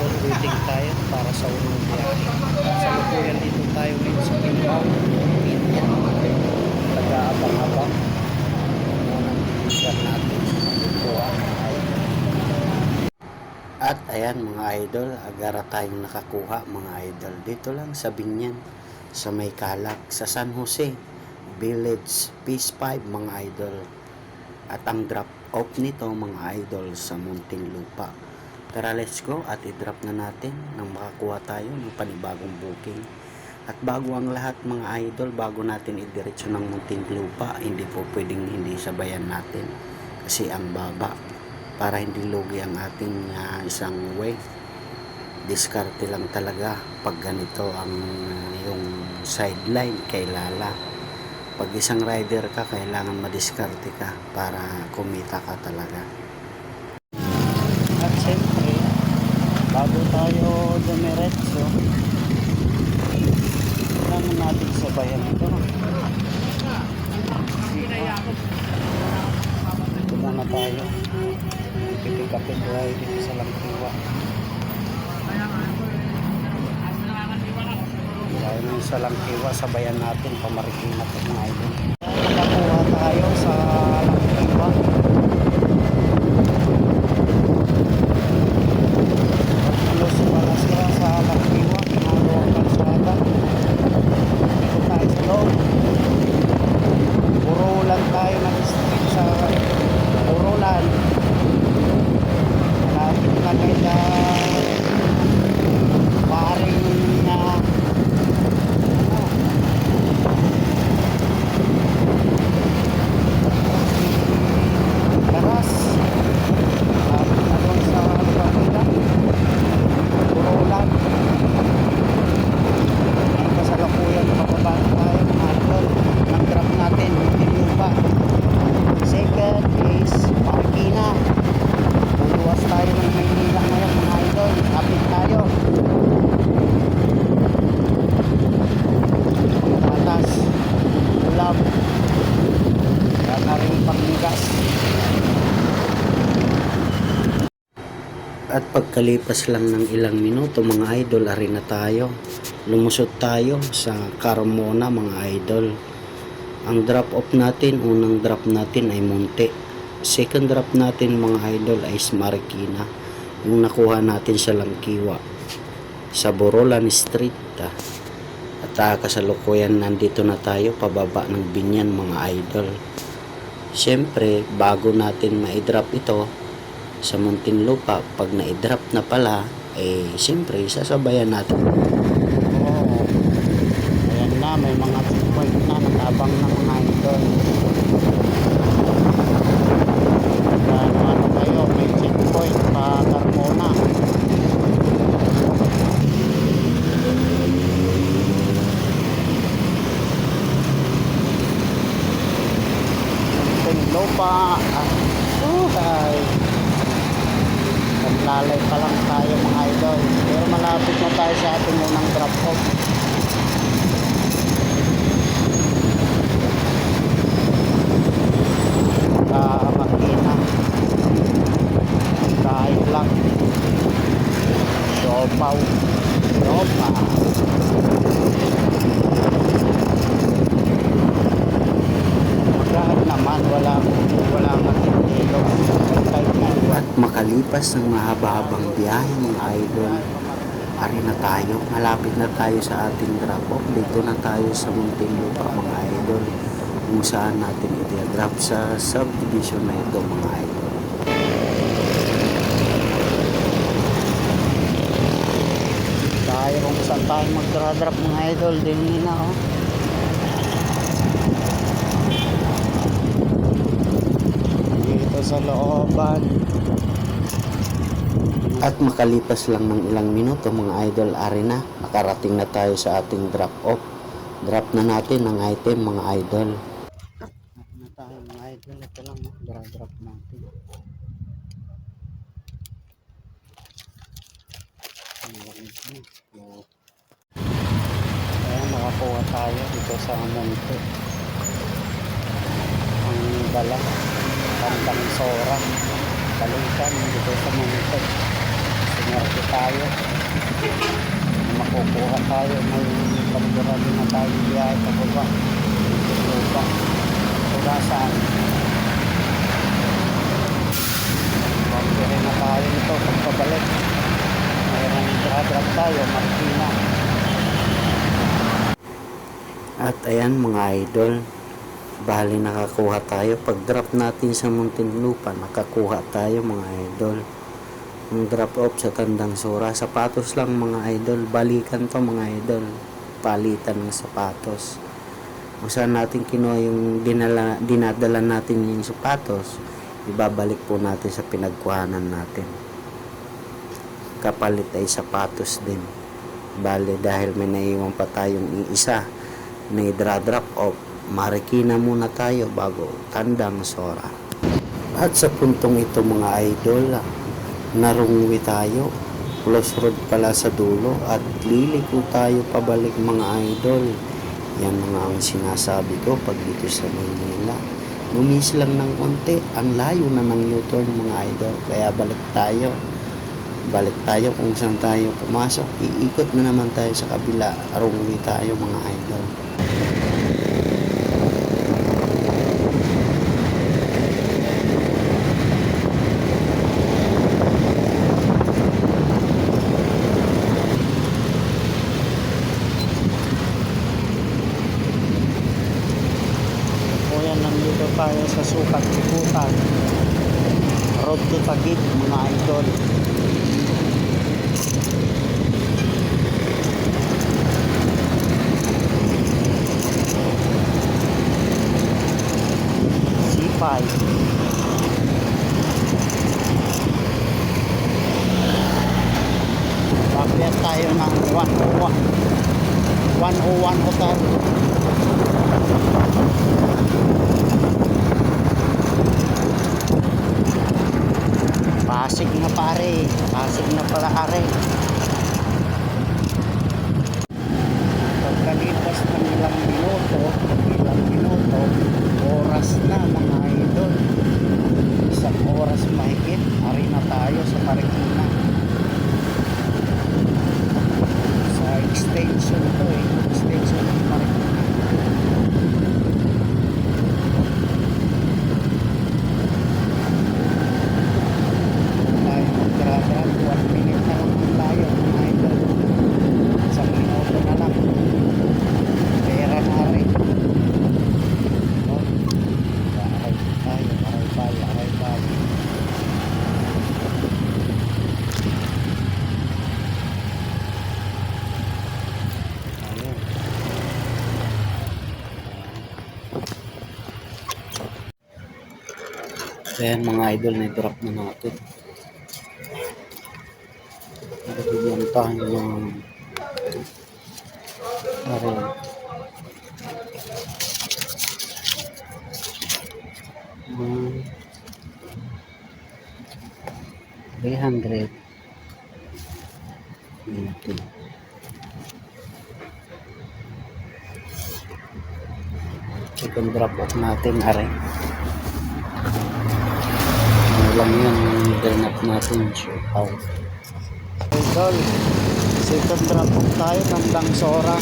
idol, waiting tayo para sa unang biyahe. Sa lukuyan dito tayo ngayon sa Kimbao, India. Taga-abang-abang. Unang bilisan natin. Lukuhan. At ayan mga idol, agara tayong nakakuha mga idol. Dito lang sa Binyan, sa May Calak, sa San Jose Village, Phase 5 mga idol. At ang drop off nito mga idol sa Muntinlupa. Tara, let's go at i-drop na natin nang makakuha tayo ng panibagong booking. At bago ang lahat mga idol, bago natin idiretso ng Muntinlupa, hindi po pwedeng hindi sabayan natin kasi ang baba, para hindi lugi ang ating isang way. Diskarte lang talaga pag ganito ang yung sideline kay Lala. Pag isang rider ka, kailangan madiskarte ka para kumita ka talaga. At siyempre, bago tayo dumiretso, kailangan natin sabayan ito. Ito muna tayo. Pipikapin tayo dito sa Langkiwa. Dahil nung sa Langkiwa, sabayan natin Pamarikina po mga idol. Nakakuha tayo sa Langkiwa. Alos wala sila sa Langkiwa. Pinagawa ang kalsada. Dito tayo sa loob. Purulan tayo ng street sa Purulan. Malapit na kaya paring na Karas. Malapit na doon sa Alpamida. Purulan. Ang kasalukuyan, mababa na tayo mga idol. Ang drop natin, Muntinlupa. Second is Marikina. Luluwas tayo ng Maynila ngayon mga idol. Kapit tayo. Patas. Ulap. Kaya na rin pagmigas. At pagkalipas lang ng ilang minuto mga idol, ari na tayo. Lumusot tayo sa Carmona mga idol. Ang drop off natin, unang drop natin ay Munti. Second drop natin mga idol ay Marikina. Yung nakuha natin sa Langkiwa, sa Borolan Street. At kasalukuyan nandito na tayo pababa ng Binyan mga idol. Siyempre, bago natin ma-drop ito sa Muntinlupa, pag na-drop na pala, siyempre, sasabayan natin. Oo. Ayan na, may mga checkpoint na natabang ng mga idol. Ano kayo, may checkpoint pa Carmona. Muntinlupa. Ay. Lalay pa lang tayo mga idol, pero malapit na tayo sa ating unang drop off. Makina kahit lang Siopaw Siopa. Maglahat naman, wala matindilo. At makalipas ng mahaba-habang biyahe mga idol, ari na tayo, malapit na tayo sa ating drop off. Dito na tayo sa Muntinlupa mga idol, kung saan natin i-drop sa subdivision na ito mga idol. Tayo kung saan tayo mag-drop mga idol, din na oh. Dito sa looban. At makalipas lang ng ilang minuto mga idol, ari na, nakarating na tayo sa ating drop off. Drop na natin ang item mga idol. Drop na tayo mga idol, ito lang drop natin. Ayan, nakakuha tayo dito sa Monte. Ang dala, bandang Sora, balikan dito sa Monte. Sinarkit tayo. Makukuha tayo. May pagdurado na tayo biyahe pababa. Lupa. Tulasan. Pagdurado na tayo nito pagpabalik. Mayroon drag tayo. Marikina. At ayan mga idol. Bali nakakuha tayo. Pag drop natin sa Muntinlupa, nakakuha tayo mga idol. Ang drop off sa Tandang Sora, sapatos lang mga idol. Balikan to mga idol. Palitan ng sapatos. Kung saan natin kinuha yung dinadala natin yung sapatos, ibabalik po natin sa pinagkuhanan natin. Kapalit ay sapatos din. Bali dahil may naiwan pa tayong isa na drop off, Marikina muna tayo bago Tandang Sora. At sa puntong ito mga idol, narungwi tayo. Close road pala sa dulo at liliko tayo pabalik mga idol. Yan mga ang sinasabi ko pag dito sa Maynila. Lumis lang ng konti, ang layo na ng U-turn mga idol. Kaya balik tayo. Balik tayo kung saan tayo pumasok. Iikot na naman tayo sa kabila. Rungwi tayo mga idol. Nandito tayo sa Sukat Ikutan, road to Taguig mga idol. C5 pakyat tayo ng 101 hotel. Pasig na pare, Pasig na pala are. Pagkalipas ng ilang minuto, oras na mga idol. Isang oras mahigit, ari na tayo sa Marikina. Sa extension to extension ng Marikina. Ayan mga idol, na-drop na natin. Nabibigyan tayo ng aray. Hmm. 300. Ito. Second drop off natin, aray. Lang yan, internet natin, show out. Idol, second drop off tayo ng Tandang Sora.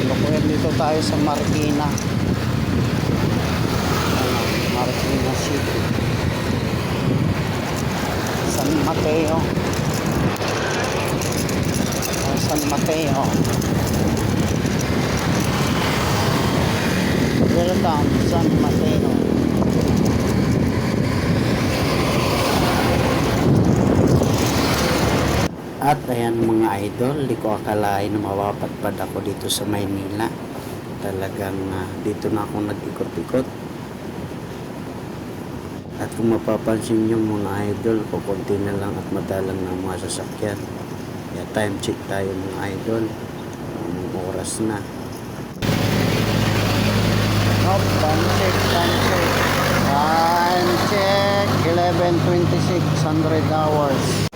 Lukuyan dito tayo sa Marikina. Marikina City. San Mateo. San Mateo. Welcome, San Mateo. At ayan mga idol, di ko akalain na mapapadpad ako dito sa Maynila. Talagang dito na ako nag-ikot-ikot. At kung mapapansin nyo mga idol, kukunti na lang at madalang ng mga sasakyan. Kaya time check tayo mga idol. Anong oras na? Time check. 11:26, 100 hours.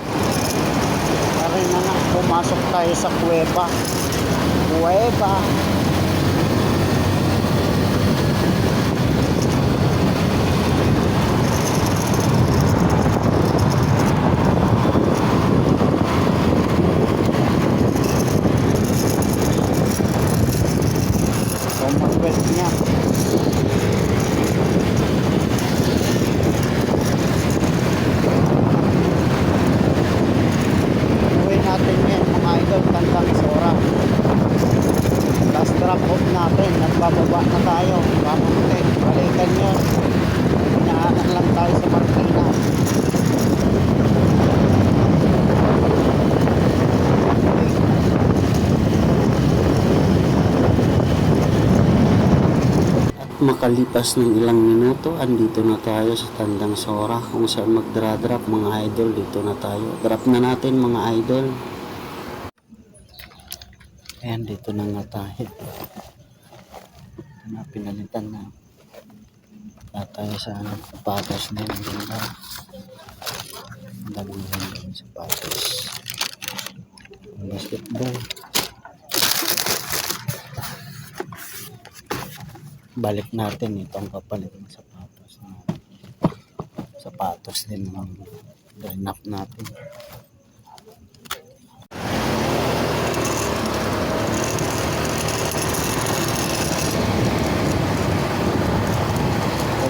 Na pumasok tayo sa Cueva. makalipas ng ilang minuto, andito na tayo sa Tandang Sora kung saan magdra-drop mga idol. Dito na tayo. Drop na natin mga idol. Ayan, dito na nga tayo. Pinalitan na. Tayo sa sapatos na yung ganda. Ang daming ganda yung sapatos. Basketball. Balik natin itong kapalit ng sapatos. Sapatos din ang lineup natin.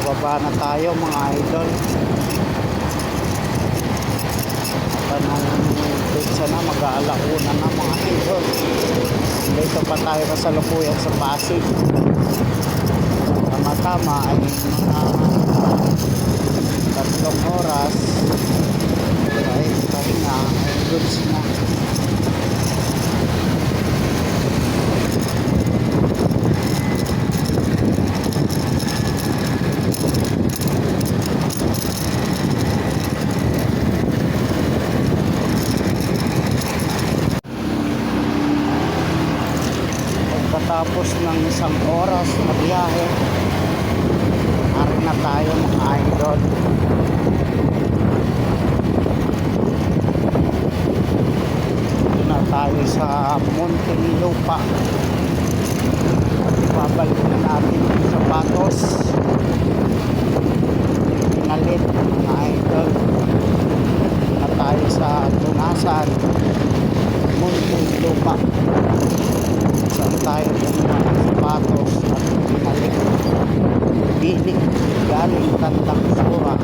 Bababa na tayo mga idol. Tanong pizza na, mag-aalauna na mga idol. Dito pa tayo kasalukuyan sa Pasig. Tama-tama ay mga 3 oras ay pahinga ay goods na. Pagkatapos ng 1 oras na biyahe, ari na tayo mga idol. Dito na tayo sa Muntinlupa. Babalik na natin yung sapatos. Pinalit mga idol. Dito na tayo sa Tunasan, Muntinlupa. Saan tayo kumuha ng sapatos at pinalik. Bilik galing Tandang Sora.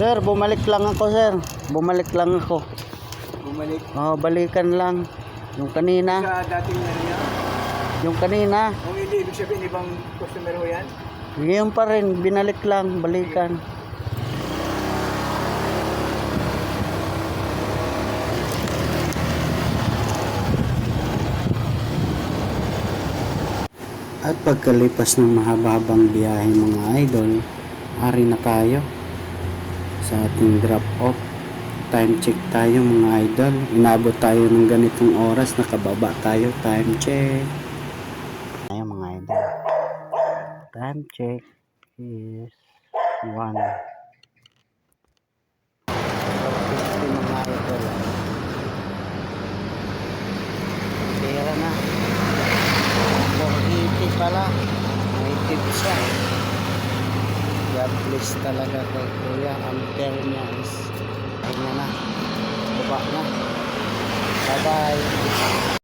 Sir, bumalik lang ako, sir. Bumalik lang ako. Bumalik Oh, balikan lang. Yung kanina. sa dating ano niya. Yung kanina. Kung hindi, ibig sabihin ibang customer ho yan. Ngayon pa rin. Binalik lang. Balikan. At pagkalipas ng mahababang biyahe mga idol, ari na tayo sa ating drop off. Time check tayo mga idol. Inabot tayo ng ganitong oras, nakababa tayo. Time check tayo mga idol. Time check is 1:50 mga idol. Pera na 480 pala. May tips siya. God bless talaga kay Kuya. Ang pera niya is ayun na. Baba na. Bye bye.